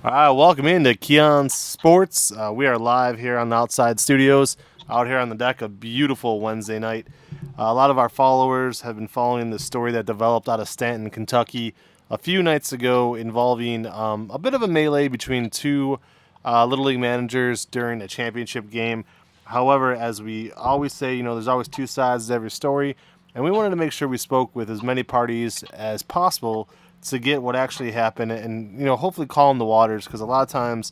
All right, welcome into Keon Sports. We are live here on the outside studios, out here on the deck. A beautiful Wednesday night. A lot of our followers have been following the story that developed out of Stanton, Kentucky, a few nights ago, involving a bit of a melee between two Little League managers during a championship game. However, as we always say, there's always two sides to every story, and we wanted to make sure we spoke with as many parties as possible to get what actually happened and hopefully calm the waters, because a lot of times,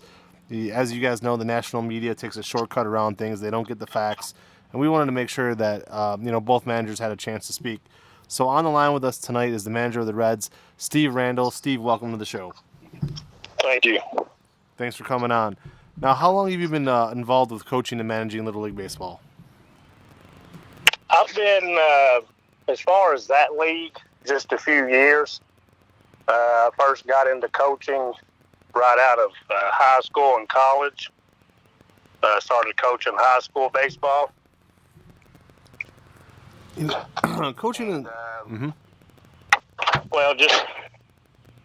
as you guys know, the national media takes a shortcut around things. They don't get the facts, and we wanted to make sure that both managers had a chance to speak. So on the line with us tonight is the manager of the Reds, Steve Randall. Steve, welcome to the show. Thank you. Thanks for coming on. Now, how long have you been involved with coaching and managing Little League Baseball? I've been, as far as that league, just a few years. I first got into coaching right out of high school and college. Started coaching high school baseball. Coaching and... Well, just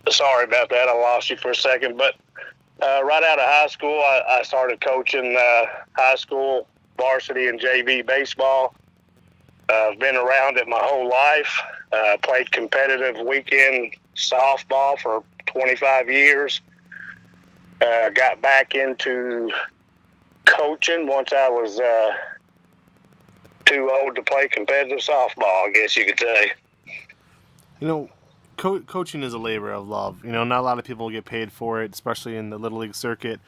sorry about that. I lost you for a second. But right out of high school, I started coaching high school varsity and JV baseball. I've been around it my whole life. Played competitive weekend softball for 25 years. Got back into coaching once I was too old to play competitive softball, I guess you could say. Coaching is a labor of love. Not a lot of people get paid for it, especially in the Little League circuit.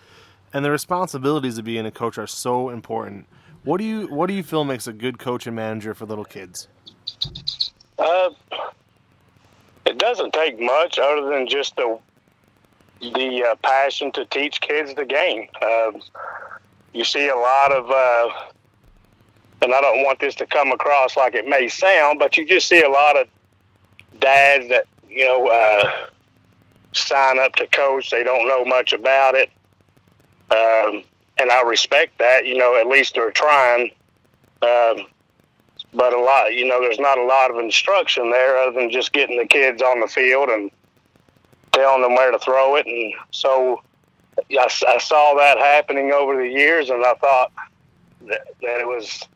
And the responsibilities of being a coach are so important. What do you feel makes a good coach and manager for little kids? It doesn't take much other than just the passion to teach kids the game. You see a lot of, and I don't want this to come across like it may sound, but you just see a lot of dads that, sign up to coach. They don't know much about it. And I respect that, at least they're trying. But a lot, there's not a lot of instruction there other than just getting the kids on the field and telling them where to throw it. And so I saw that happening over the years, and I thought that it was,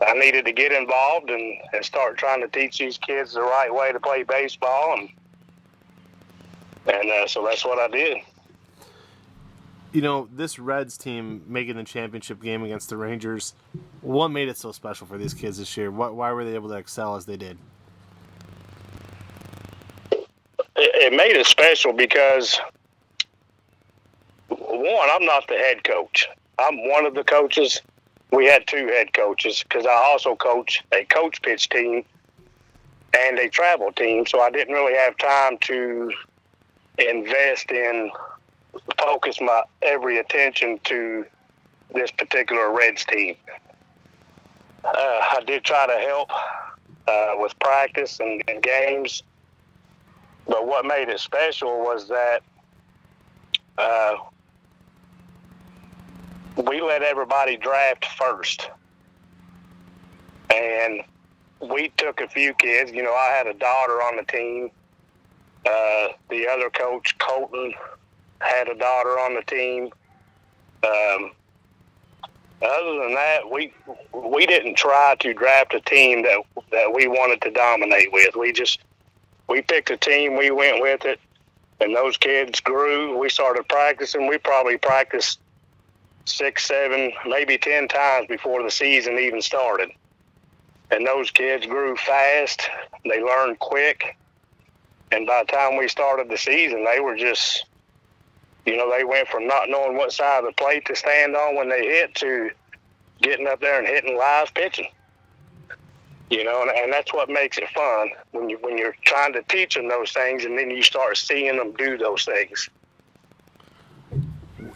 I needed to get involved and start trying to teach these kids the right way to play baseball. And so that's what I did. This Reds team making the championship game against the Rangers, what made it so special for these kids this year? Why were they able to excel as they did? It made it special because, one, I'm not the head coach. I'm one of the coaches. We had two head coaches because I also coach a coach pitch team and a travel team, so I didn't really have time to invest in focus my every attention to this particular Reds team. I did try to help with practice and games, but what made it special was that we let everybody draft first. And we took a few kids. I had a daughter on the team. The other coach, Colton, had a daughter on the team. Other than that, we didn't try to draft a team that we wanted to dominate with. We picked a team, we went with it, and those kids grew. We started practicing. We probably practiced 6, 7, maybe 10 times before the season even started. And those kids grew fast. They learned quick. And by the time we started the season, they were just, they went from not knowing what side of the plate to stand on when they hit to getting up there and hitting live pitching. And that's what makes it fun when you're trying to teach them those things, and then you start seeing them do those things.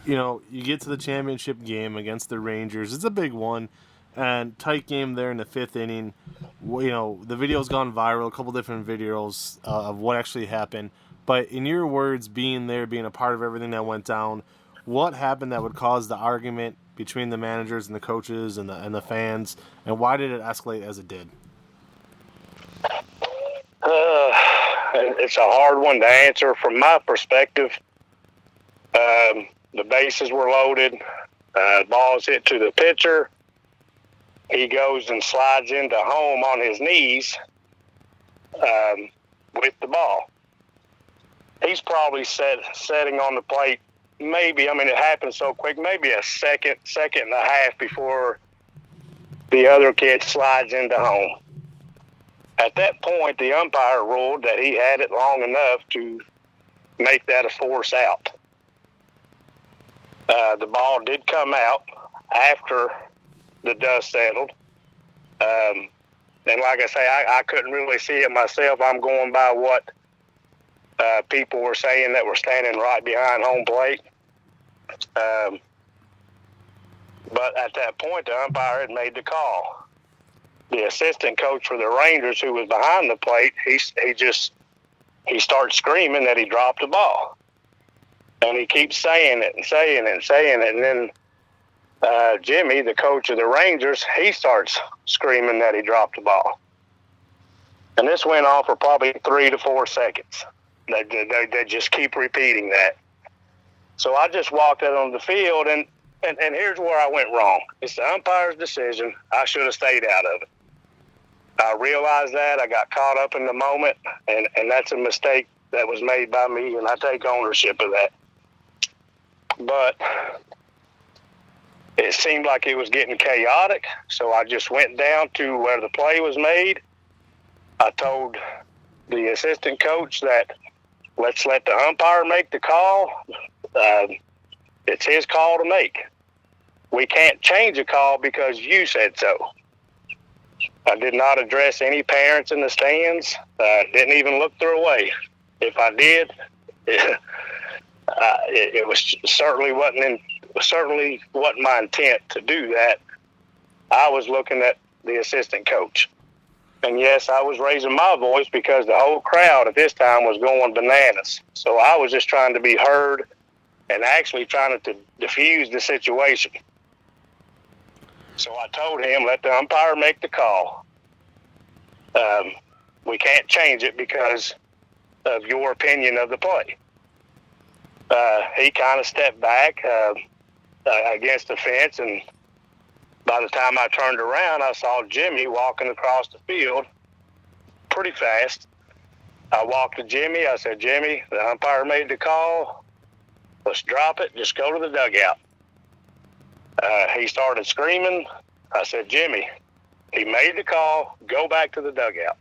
You get to the championship game against the Rangers. It's a big one, and tight game there in the 5th inning. The video's gone viral, a couple different videos of what actually happened. But in your words, being there, being a part of everything that went down, what happened that would cause the argument between the managers and the coaches and the fans, and why did it escalate as it did? it's a hard one to answer. From my perspective, the bases were loaded. Ball's hit to the pitcher. He goes and slides into home on his knees with the ball. He's probably setting on the plate. Maybe, I mean, it happened so quick. Maybe a second and a half before the other kid slides into home. At that point, the umpire ruled that he had it long enough to make that a force out. The ball did come out after the dust settled. And like I say, I couldn't really see it myself. I'm going by what people were saying that were standing right behind home plate. But at that point, the umpire had made the call. The assistant coach for the Rangers, who was behind the plate, he starts screaming that he dropped the ball. And he keeps saying it and saying it and saying it. And then Jimmy, the coach of the Rangers, he starts screaming that he dropped the ball. And this went on for probably 3 to 4 seconds. They just keep repeating that. So I just walked out on the field, and here's where I went wrong. It's the umpire's decision. I should have stayed out of it. I realized that. I got caught up in the moment, and that's a mistake that was made by me, and I take ownership of that. But it seemed like it was getting chaotic, so I just went down to where the play was made. I told the assistant coach that let's let the umpire make the call. It's his call to make. We can't change a call because you said so. I did not address any parents in the stands. Didn't even look their way. If I did, it was certainly wasn't my intent to do that. I was looking at the assistant coach. And yes, I was raising my voice because the whole crowd at this time was going bananas. So I was just trying to be heard and actually trying to diffuse the situation. So I told him, let the umpire make the call. We can't change it because of your opinion of the play. He kind of stepped back against the fence, and by the time I turned around, I saw Jimmy walking across the field pretty fast. I walked to Jimmy. I said, Jimmy, the umpire made the call. Let's drop it. Just go to the dugout. He started screaming. I said, Jimmy, he made the call. Go back to the dugout.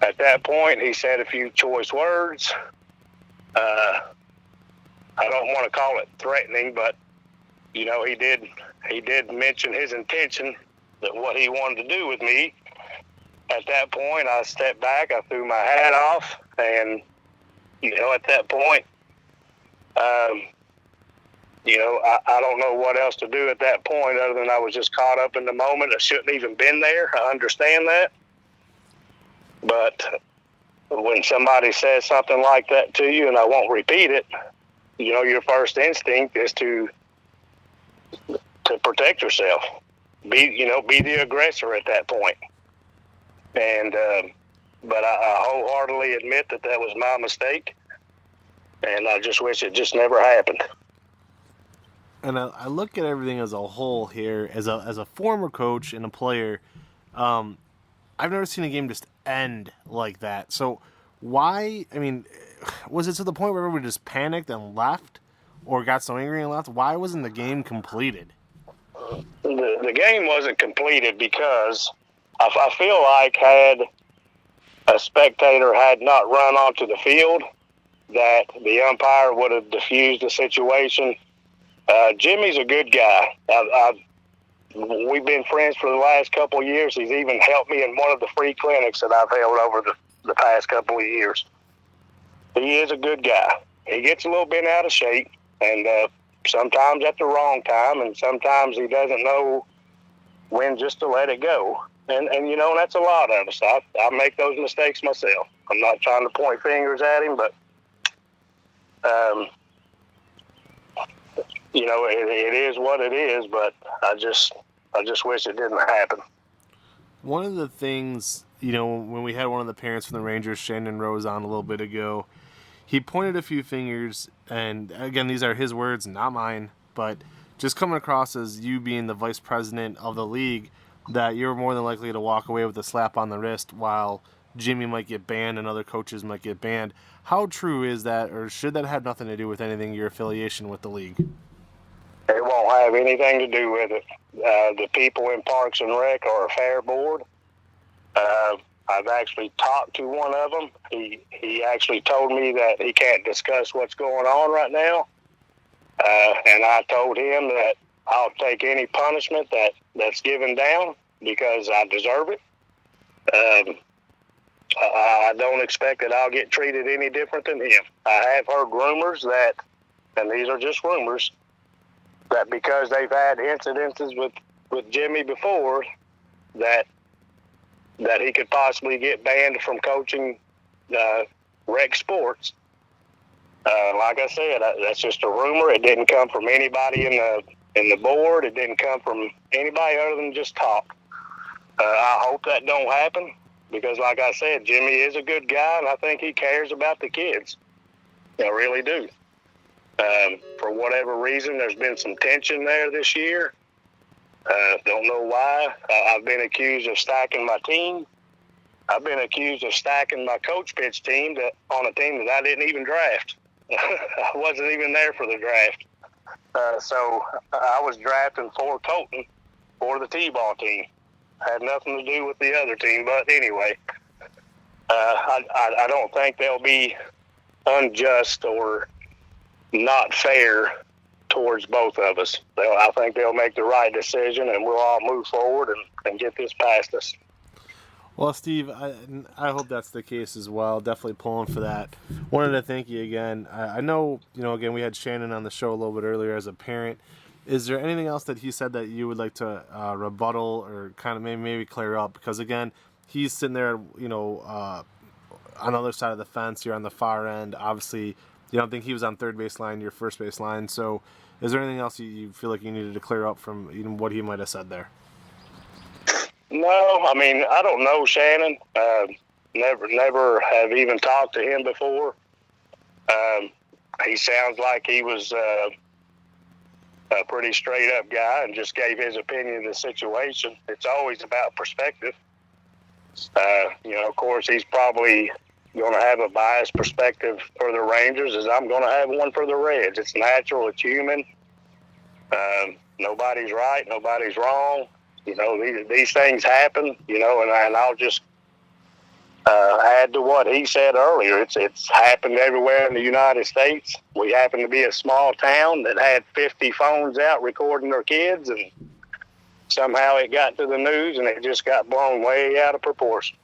At that point, he said a few choice words. I don't want to call it threatening, but you know, he did mention his intention, that what he wanted to do with me. At that point, I stepped back, I threw my hat off, and you know, at that point, you know, I don't know what else to do at that point other than I was just caught up in the moment. I shouldn't even been there. I understand that. But when somebody says something like that to you, and I won't repeat it, you know, your first instinct is to protect yourself. Be the aggressor at that point. And but I wholeheartedly admit that was my mistake, and I just wish it just never happened. And I look at everything as a whole here, as a former coach and a player. I've never seen a game just end like that. So why? I mean, was it to the point where everybody just panicked and left, or got so angry and left? Why wasn't the game completed? The game wasn't completed because I feel like had a spectator had not run onto the field, that the umpire would have diffused the situation. Jimmy's a good guy. We've been friends for the last couple of years. He's even helped me in one of the free clinics that I've held over the past couple of years. He is a good guy. He gets a little bit out of shape, and sometimes at the wrong time, and sometimes he doesn't know when just to let it go. And you know, that's a lot of us. I make those mistakes myself. I'm not trying to point fingers at him, but you know, it is what it is. But I just wish it didn't happen. One of the things, when we had one of the parents from the Rangers, Shannon Rose, on a little bit ago, he pointed a few fingers, and again, these are his words, not mine, but just coming across as you being the vice president of the league, that you're more than likely to walk away with a slap on the wrist while Jimmy might get banned and other coaches might get banned. How true is that, or should that have nothing to do with anything, your affiliation with the league? It won't have anything to do with it. The people in Parks and Rec are a fair board. I've actually talked to one of them. He actually told me that he can't discuss what's going on right now. And I told him that I'll take any punishment that's given down because I deserve it. I don't expect that I'll get treated any different than him. I have heard rumors that, and these are just rumors, that because they've had incidences with Jimmy before, that he could possibly get banned from coaching rec sports. Like I said, that's just a rumor. It didn't come from anybody in the board. It didn't come from anybody other than just talk. I hope that don't happen because, like I said, Jimmy is a good guy, and I think he cares about the kids. I really do. For whatever reason, there's been some tension there this year. Don't know why. I've been accused of stacking my team. I've been accused of stacking my coach pitch team on a team that I didn't even draft. I wasn't even there for the draft. So I was drafting for Colton for the T-ball team. Had nothing to do with the other team. But anyway, I don't think they'll be unjust or not fair towards both of us. I think they'll make the right decision, and we'll all move forward and get this past us. Well, Steve, I hope that's the case as well. Definitely pulling for that. Wanted to thank you again. I know, again, we had Shannon on the show a little bit earlier as a parent. Is there anything else that he said that you would like to rebuttal or kind of maybe clear up? Because, again, he's sitting there, on the other side of the fence. You're on the far end. Obviously, you don't think he was on third base line, your first base line. So is there anything else you feel like you needed to clear up from what he might have said there? No, I don't know Shannon. Never have even talked to him before. He sounds like he was a pretty straight up guy and just gave his opinion of the situation. It's always about perspective. Of course, he's probably going to have a biased perspective for the Rangers as I'm going to have one for the Reds. It's natural. It's human. Nobody's right. Nobody's wrong. These things happen, and I'll just add to what he said earlier. It's happened everywhere in the United States. We happen to be a small town that had 50 phones out recording their kids, and somehow it got to the news, and it just got blown way out of proportion.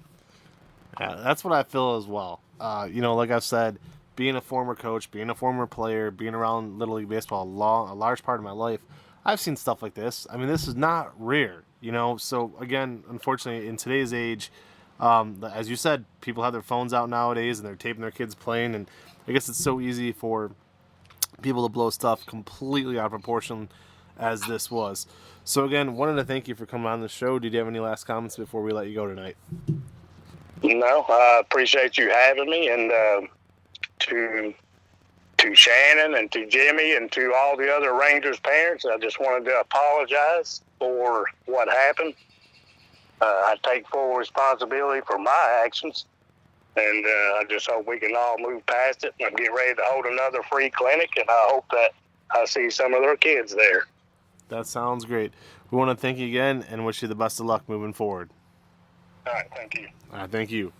Yeah, that's what I feel as well. Like I said, being a former coach, being a former player, being around Little League Baseball a large part of my life, I've seen stuff like this. This is not rare, So, again, unfortunately, in today's age, as you said, people have their phones out nowadays, and they're taping their kids playing, and I guess it's so easy for people to blow stuff completely out of proportion as this was. So, again, wanted to thank you for coming on the show. Did you have any last comments before we let you go tonight? No, I appreciate you having me, and to Shannon and to Jimmy and to all the other Rangers parents, I just wanted to apologize for what happened. I take full responsibility for my actions, and I just hope we can all move past it. I'm getting ready to hold another free clinic, and I hope that I see some of their kids there. That sounds great. We want to thank you again and wish you the best of luck moving forward. All right, thank you. All right, thank you.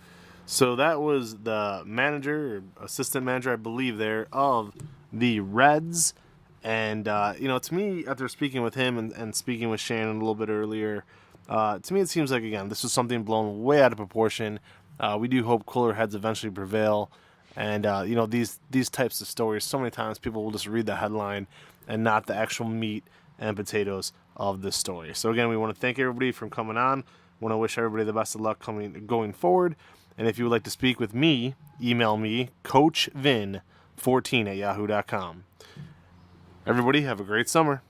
So that was the manager, or assistant manager, I believe, there of the Reds. And, to me, after speaking with him and speaking with Shannon a little bit earlier, to me it seems like, again, this was something blown way out of proportion. We do hope cooler heads eventually prevail. And, these types of stories, so many times people will just read the headline and not the actual meat and potatoes of this story. So, again, we want to thank everybody for coming on. Want to wish everybody the best of luck going forward. And if you would like to speak with me, email me, coachvin14@yahoo.com. Everybody have a great summer.